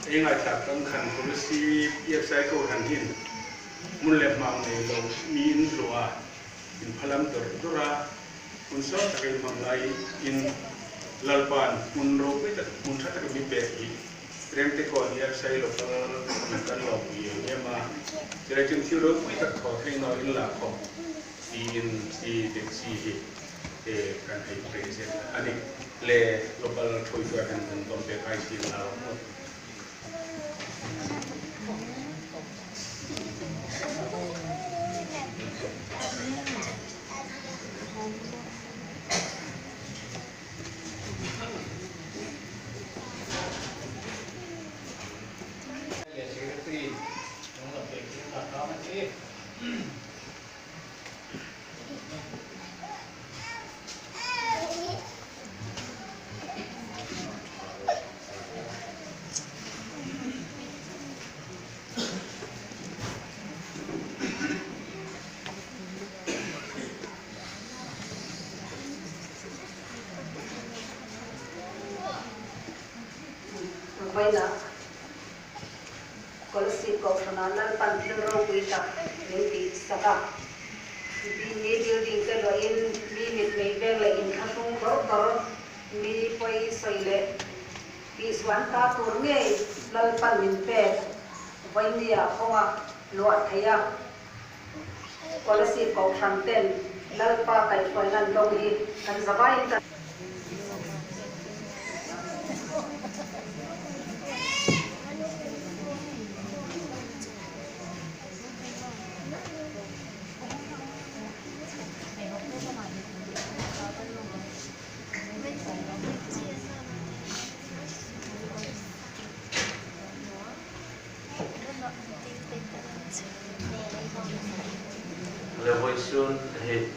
ngay tlak tang khan Kolasib EFCI Kohran hin mun lep mang nei lo mi in lua in phalam tora mun so takai mangai in Lalpan mun ro pe ta mun tha ta mi pe hi rem te ko EFCI lo ka man kan lo pi ma jera chung thiu ro pe ta kho thei no in la kho in si de si hi kan hai present ani le local thoi thoi kan tom pe kai si la Baina Kolasib Kohran Lalpan thilthaw kita ngeia saka ni building ke lo in mi mit mei beng le in khasung dor mipui soile pi swan ta tur nge Lalpan min pe vainia khonga lo theia Kolasib Kohran ten Lalpa kai foinan lo hi kan zawai ta Vawisun Dt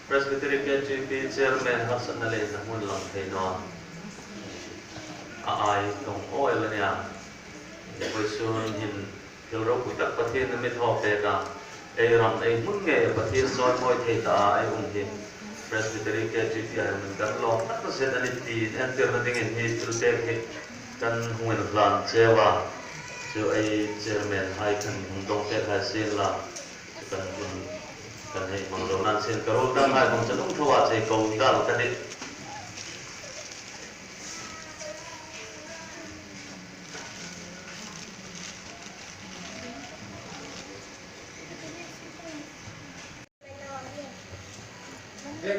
Presbyterian Chairman Hasan Nale namun lang thei ai tong oil nia Vawisun hin thilthaw kuitak Pathien thmithaw pe ka ram ei mun nge Pathien son moi thei ta ai hin Presbyterian ai mun kan long tak se ani ti enter na dingin hi tlumte hi kan huan plan chewa chu ai chairman hai kan dong pe khai sin la kan hei mang lo nan sen karol dang hai mong chadong thawa chei ko dal ka dit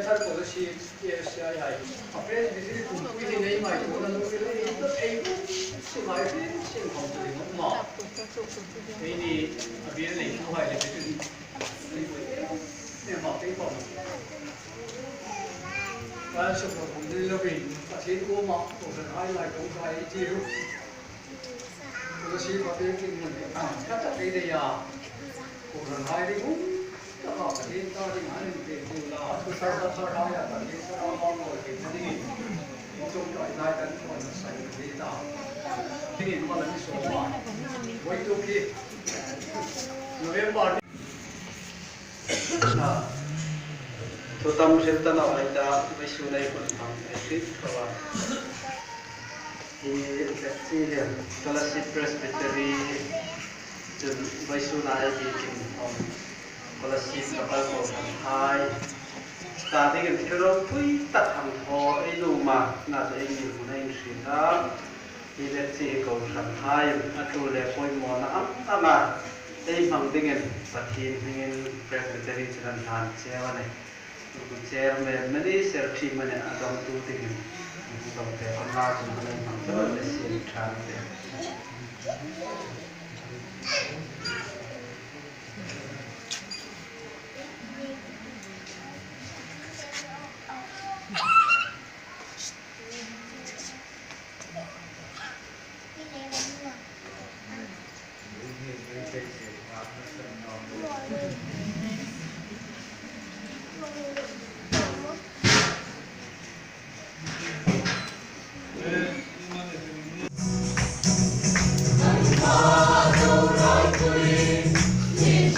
Thar Kolasib EFCI hai apres bisiri tu pili nei mai ko na lo le to ei si mai sin hom tu ni ma ei ni abien nei tu hai le tu ma pe ko ba so ko ni lo bi Pathien kuomah Kohran hai lai ko kai tiu Kolasib Biekin mun ka ta pe de ya Kohran hai ri mu ta ha Pathien ta ri han pe tu la tu sa ra ya ta ni sa ma mo ke ni chung doi dai kan ko na sai ni ta ni ma la ni so ma wai tu ki November Tutam sirta na aida Vawisun ai kon tham thilthaw i Kolasib Presbytery Vawisun ai Biekin Kolasib local Kohran hai starting in thilthaw pui tat ham tho ei luma na te ei ni mun ai sina EFCI Kohran hai atu le poi mo na ama ei mang dingen Pathien hingin Presbytery chiran than chewa ne chairman many serchi mane adam tu dingen dom te na chun mane mang to le sin than te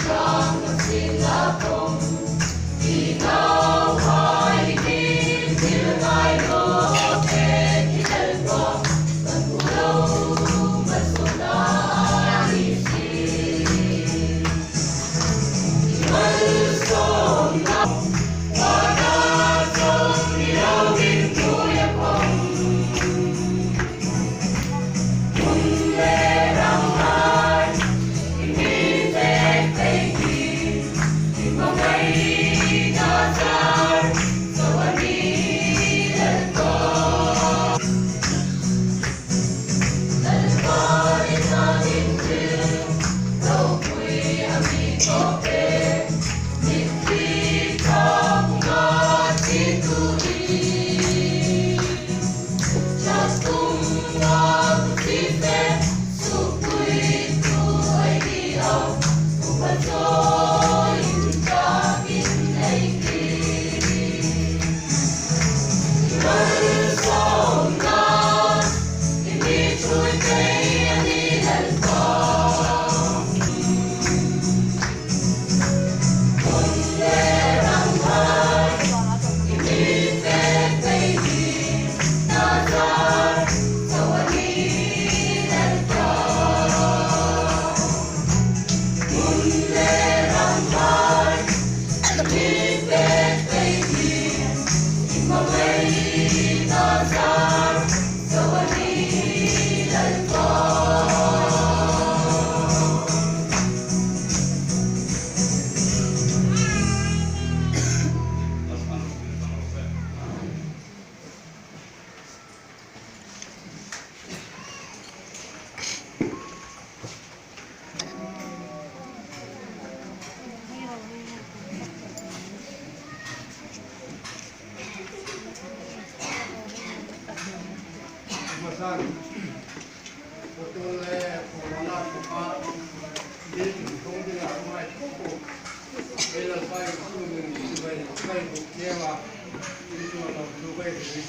Lalpa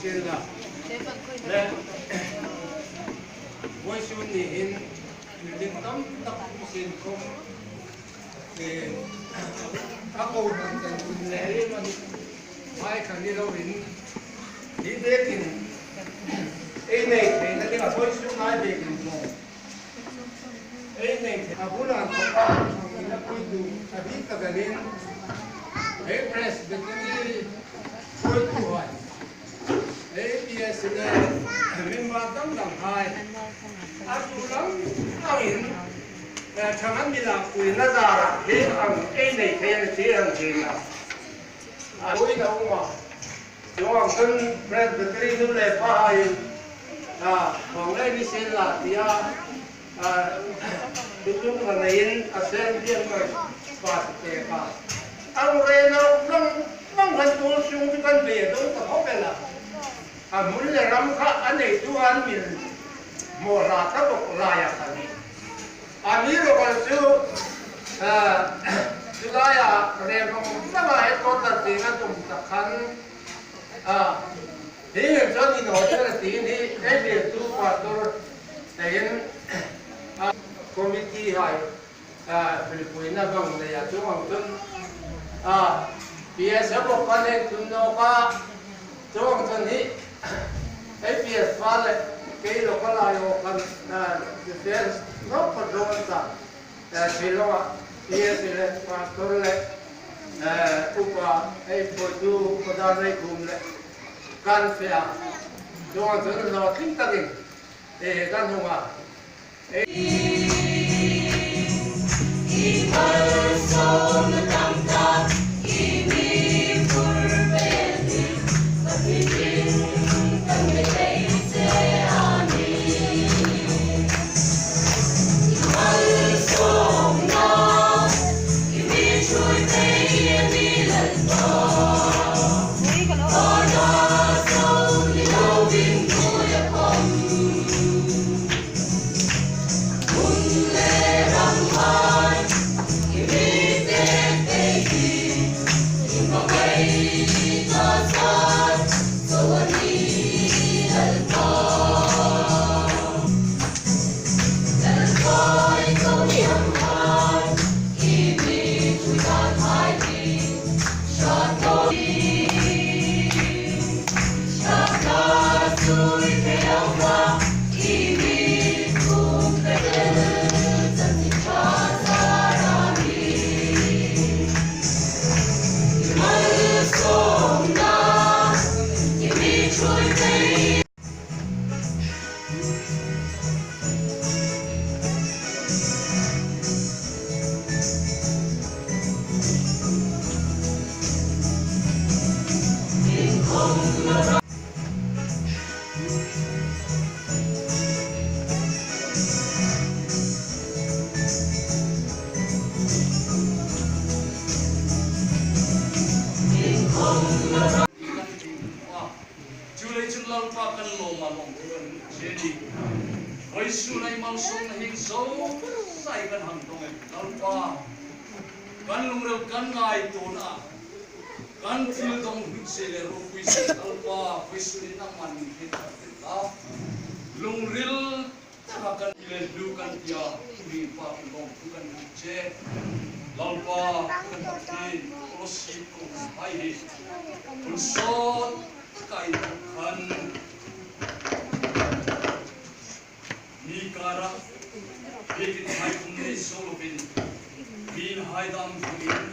xin là để Vawisun Dt in tâm tập xin không để các cô bạn cần lẽ mà mai khẳng đi đâu đi Biekin ấy này thì nó là Vawisun Dt Biekin rồi ấy này thì à bữa nào có thằng nó quy tụ à biết cả cái này ấy press bên cái quy tụ hỏi ấy bây giờ này mình vào trong đảng hai à tụ lắm tao hiện thằng anh đi làm quyền nó ra thế thằng ấy này thế thằng gì nào à đối đâu mà chúng hoàng thân press bên cái nó lại phá hay à còn đây đi xem là thì chúng là này xem riêng rồi và kể cả anh rồi nó nông hành tu sung cái con bể đó có khó cái là muốn là làm khác anh này tu anh mình mua ra các bộ lại à cái này anh ấy rồi còn chú lại à Rev nó là hết con là gì nó cũng tập khăn thế hiện cho đi nói cho là tí đi cái việc tu và tu đến committee hỏi Philippines là vòng này chú hoàng tuân bây giờ một con này tuân nó có chú hoàng tuân hi cái việc phá lại cái lúc có lại một con defense nó có drone sa thì lo bây giờ là phá tôi lại upa cái Hotu có đa này cùng lại can phê chú hoàng tuân nó tính ta kinh để can hùng à malswmna ṭhat Lalpa kan lo malong kan jadi Vawisun ai malswmna hing so sai kan hang dong Lalpa kan lungrel kan ngai tona kan thilthaw sele ro kuisi Lalpa Vawisun nang man thilthaw lungril kan ilen du kan tia ri pa long kan che Lalpa kan Pathien Kolasib EFCI pulsot kai kan ni kara Biekin hai kumne zovin bin hai dam bin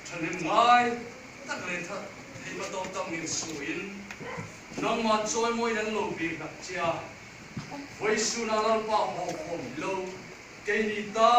thanin ngai tak le tha thei ma dom tam min suin nang ma choi moi nan lo bi nak chia Vawisun Lalpa ho lo ke ni ta